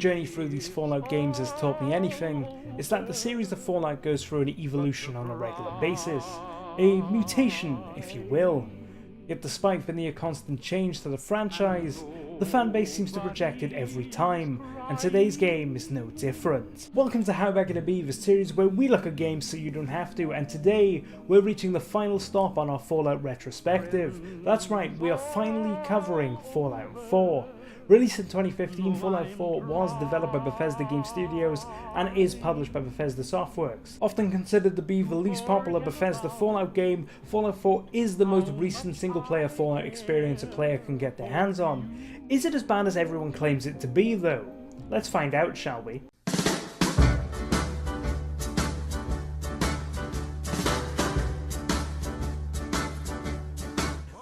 journey through these Fallout games has taught me anything, it's that the series of Fallout goes through an evolution on a regular basis. A mutation, if you will. Yet despite the near constant change to the franchise, the fanbase seems to reject it every time, and today's game is no different. Welcome to How Bad Could It Be, the series where we look at games so you don't have to, and today we're reaching the final stop on our Fallout retrospective. That's right, we are finally covering Fallout 4. Released in 2015, Fallout 4 was developed by Bethesda Game Studios and is published by Bethesda Softworks. Often considered to be the least popular Bethesda Fallout game, Fallout 4 is the most recent single-player Fallout experience a player can get their hands on. Is it as bad as everyone claims it to be though? Let's find out, shall we?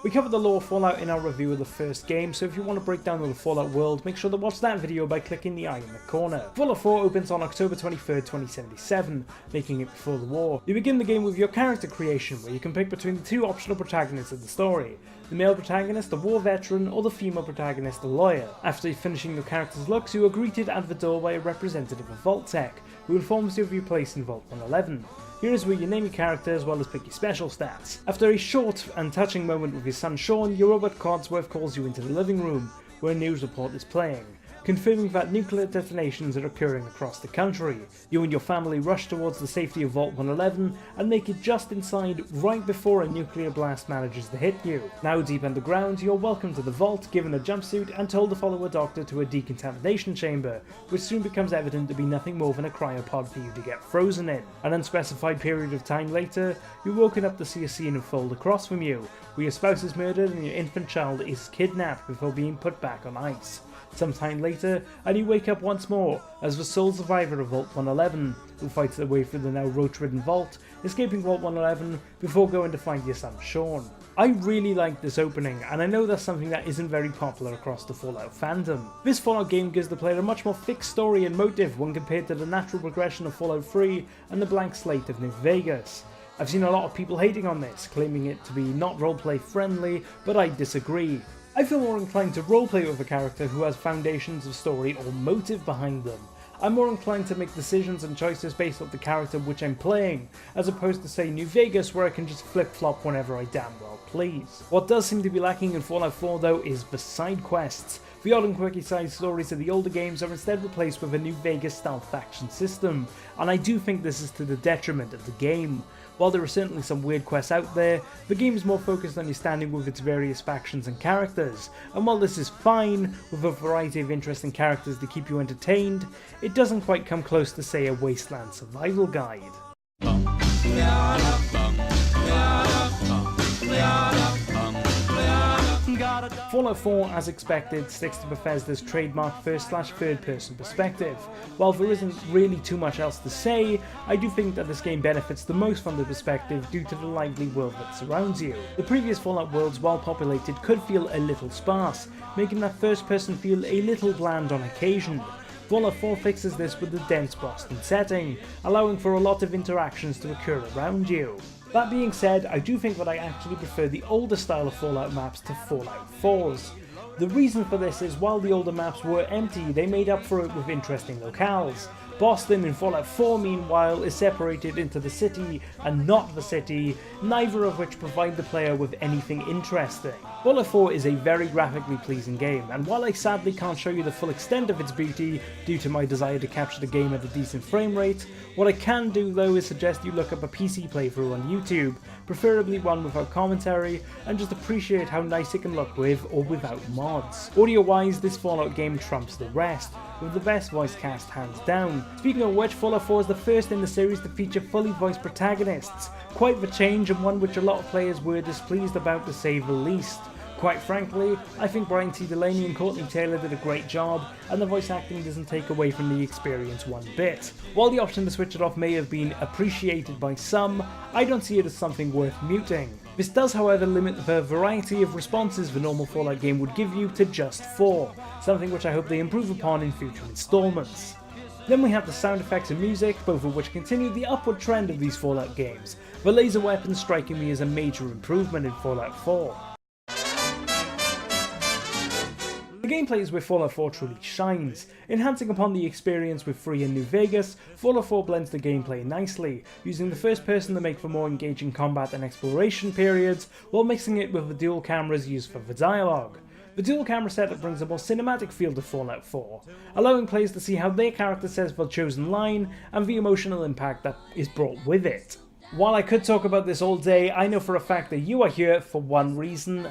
We covered the lore of Fallout in our review of the first game, so if you want to break down the Fallout world, make sure to watch that video by clicking the eye in the corner. Fallout 4 opens on October 23rd, 2077, making it before the war. You begin the game with your character creation, where you can pick between the two optional protagonists of the story. The male protagonist, a war veteran, or the female protagonist, a lawyer. After finishing your character's looks, you are greeted at the door by a representative of Vault-Tec, who informs you of your place in Vault 111. Here is where you name your character as well as pick your special stats. After a short and touching moment with his son Sean, your Robert Codsworth calls you into the living room, where a news report is playing, confirming that nuclear detonations are occurring across the country. You and your family rush towards the safety of Vault 111 and make it just inside right before a nuclear blast manages to hit you. Now deep underground, you're welcomed to the vault, given a jumpsuit and told to follow a doctor to a decontamination chamber, which soon becomes evident to be nothing more than a cryopod for you to get frozen in. An unspecified period of time later, you're woken up to see a scene unfold across from you, where your spouse is murdered and your infant child is kidnapped before being put back on ice. Some time later, and you wake up once more as the sole survivor of Vault 111, who fights their way through the now roach-ridden vault, escaping Vault 111 before going to find your son Sean. I really like this opening, and I know that's something that isn't very popular across the Fallout fandom. This Fallout game gives the player a much more fixed story and motive when compared to the natural progression of Fallout 3 and the blank slate of New Vegas. I've seen a lot of people hating on this, claiming it to be not roleplay friendly, but I disagree. I feel more inclined to roleplay with a character who has foundations of story or motive behind them. I'm more inclined to make decisions and choices based off the character which I'm playing, as opposed to say New Vegas where I can just flip-flop whenever I damn well please. What does seem to be lacking in Fallout 4 though is the side quests. The odd and quirky side stories of the older games are instead replaced with a New Vegas style faction system, and I do think this is to the detriment of the game. While there are certainly some weird quests out there, the game is more focused on your standing with its various factions and characters, and while this is fine, with a variety of interesting characters to keep you entertained, it doesn't quite come close to say a Wasteland survival guide. Fallout 4, as expected, sticks to Bethesda's trademark first/third person perspective. While there isn't really too much else to say, I do think that this game benefits the most from the perspective due to the lively world that surrounds you. The previous Fallout worlds, while populated, could feel a little sparse, making that first person feel a little bland on occasion. Fallout 4 fixes this with the dense Boston setting, allowing for a lot of interactions to occur around you. That being said, I do think that I actually prefer the older style of Fallout maps to Fallout 4's. The reason for this is while the older maps were empty, they made up for it with interesting locales. Boston in Fallout 4 meanwhile is separated into the city and not the city, neither of which provide the player with anything interesting. Fallout 4 is a very graphically pleasing game, and while I sadly can't show you the full extent of its beauty due to my desire to capture the game at a decent frame rate, what I can do though is suggest you look up a PC playthrough on YouTube, preferably one without commentary, and just appreciate how nice it can look with or without mods. Audio wise, this Fallout game trumps the rest, with the best voice cast hands down. Speaking of which, Fallout 4 is the first in the series to feature fully voiced protagonists, quite the change and one which a lot of players were displeased about to say the least. Quite frankly, I think Brian T. Delaney and Courtney Taylor did a great job, and the voice acting doesn't take away from the experience one bit. While the option to switch it off may have been appreciated by some, I don't see it as something worth muting. This does however limit the variety of responses the normal Fallout game would give you to just 4, something which I hope they improve upon in future installments. Then we have the sound effects and music, both of which continue the upward trend of these Fallout games, the laser weapons striking me as a major improvement in Fallout 4. The gameplay is where Fallout 4 truly shines. Enhancing upon the experience with Free and New Vegas, Fallout 4 blends the gameplay nicely, using the first person to make for more engaging combat and exploration periods, while mixing it with the dual cameras used for the dialogue. The dual camera setup brings a more cinematic feel to Fallout 4, allowing players to see how their character says their chosen line and the emotional impact that is brought with it. While I could talk about this all day, I know for a fact that you are here for one reason,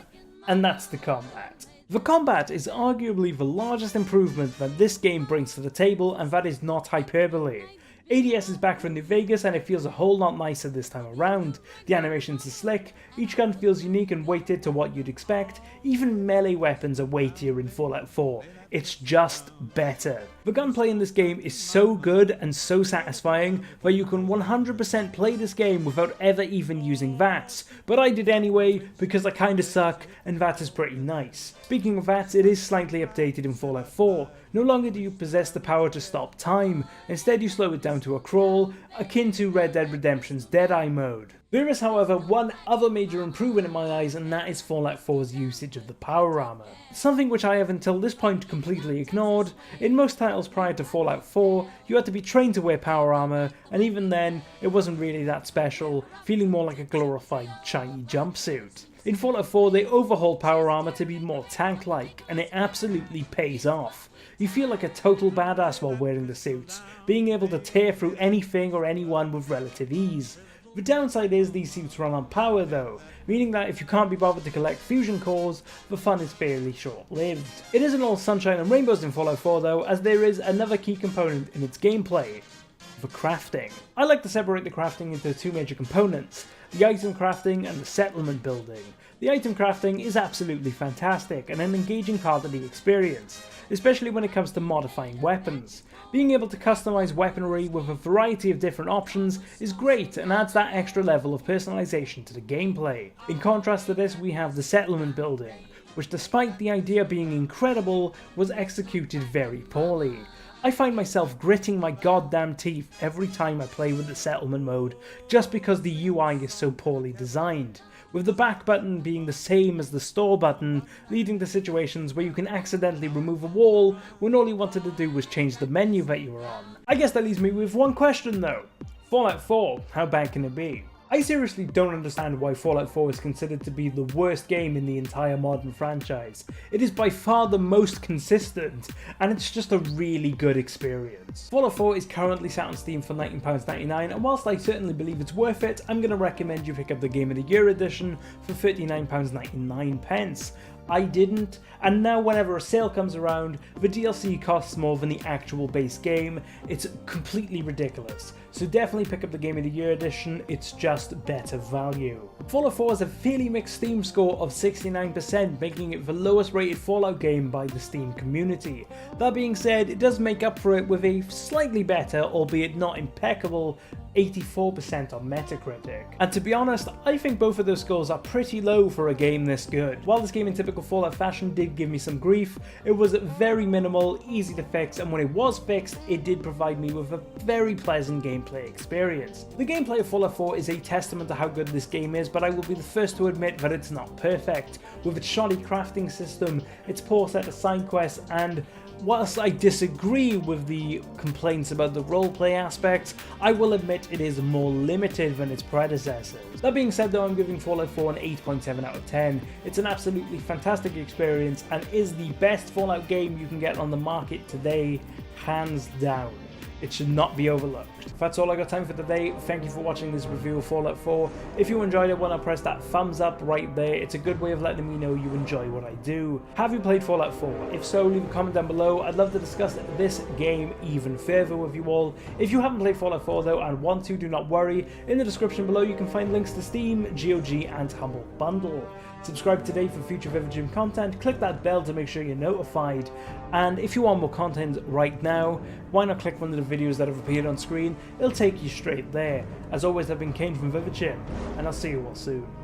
and that's the combat. The combat is arguably the largest improvement that this game brings to the table, and that is not hyperbole. ADS is back from New Vegas and it feels a whole lot nicer this time around. The animations are slick, each gun feels unique and weighted to what you'd expect, even melee weapons are weightier in Fallout 4. It's just better. The gunplay in this game is so good and so satisfying that you can 100% play this game without ever even using VATS, but I did anyway because I kinda suck and that is pretty nice. Speaking of VATS, it is slightly updated in Fallout 4. No longer do you possess the power to stop time, instead you slow it down to a crawl, akin to Red Dead Redemption's Deadeye mode. There is, however, one other major improvement in my eyes, and that is Fallout 4's usage of the power armor. Something which I have until this point completely ignored. In most titles prior to Fallout 4, you had to be trained to wear power armor, and even then, it wasn't really that special, feeling more like a glorified shiny jumpsuit. In Fallout 4, they overhauled power armor to be more tank-like, and it absolutely pays off. You feel like a total badass while wearing the suits, being able to tear through anything or anyone with relative ease. The downside is these suits run on power though, meaning that if you can't be bothered to collect fusion cores, the fun is fairly short-lived. It isn't all sunshine and rainbows in Fallout 4 though, as there is another key component in its gameplay: the crafting. I like to separate the crafting into two major components: the item crafting and the settlement building. The item crafting is absolutely fantastic and an engaging part of the experience, especially when it comes to modifying weapons. Being able to customize weaponry with a variety of different options is great and adds that extra level of personalization to the gameplay. In contrast to this, we have the settlement building, which despite the idea being incredible, was executed very poorly. I find myself gritting my goddamn teeth every time I play with the settlement mode, just because the UI is so poorly designed, with the back button being the same as the store button, leading to situations where you can accidentally remove a wall when all you wanted to do was change the menu that you were on. I guess that leaves me with one question though: Fallout 4, how bad can it be? I seriously don't understand why Fallout 4 is considered to be the worst game in the entire modern franchise. It is by far the most consistent, and it's just a really good experience. Fallout 4 is currently sat on Steam for £19.99, and whilst I certainly believe it's worth it, I'm going to recommend you pick up the Game of the Year edition for £39.99. I didn't, and now whenever a sale comes around, the DLC costs more than the actual base game. It's completely ridiculous. So definitely pick up the Game of the Year edition, it's just better value. Fallout 4 has a fairly mixed Steam score of 69%, making it the lowest rated Fallout game by the Steam community. That being said, it does make up for it with a slightly better, albeit not impeccable, 84% on Metacritic. And to be honest, I think both of those scores are pretty low for a game this good. While this game in typical Fallout fashion did give me some grief, it was very minimal, easy to fix, and when it was fixed, it did provide me with a very pleasant gameplay experience. The gameplay of Fallout 4 is a testament to how good this game is, but I will be the first to admit that it's not perfect. With its shoddy crafting system, its poor set of side quests, and whilst I disagree with the complaints about the roleplay aspects, I will admit it is more limited than its predecessors. That being said though, I'm giving Fallout 4 an 8.7 out of 10. It's an absolutely fantastic experience and is the best Fallout game you can get on the market today, hands down. It should not be overlooked. That's all I got time for today. Thank you for watching this review of Fallout 4. If you enjoyed it, why not press that thumbs up right there? It's a good way of letting me know you enjoy what I do. Have you played Fallout 4? If so, leave a comment down below. I'd love to discuss this game even further with you all. If you haven't played Fallout 4 though and want to, do not worry. In the description below you can find links to Steam, GOG and Humble Bundle. Subscribe today for future VividChim content, click that bell to make sure you're notified, and if you want more content right now, why not click one of the videos that have appeared on screen? It'll take you straight there. As always, I've been Kane from VividChim, and I'll see you all soon.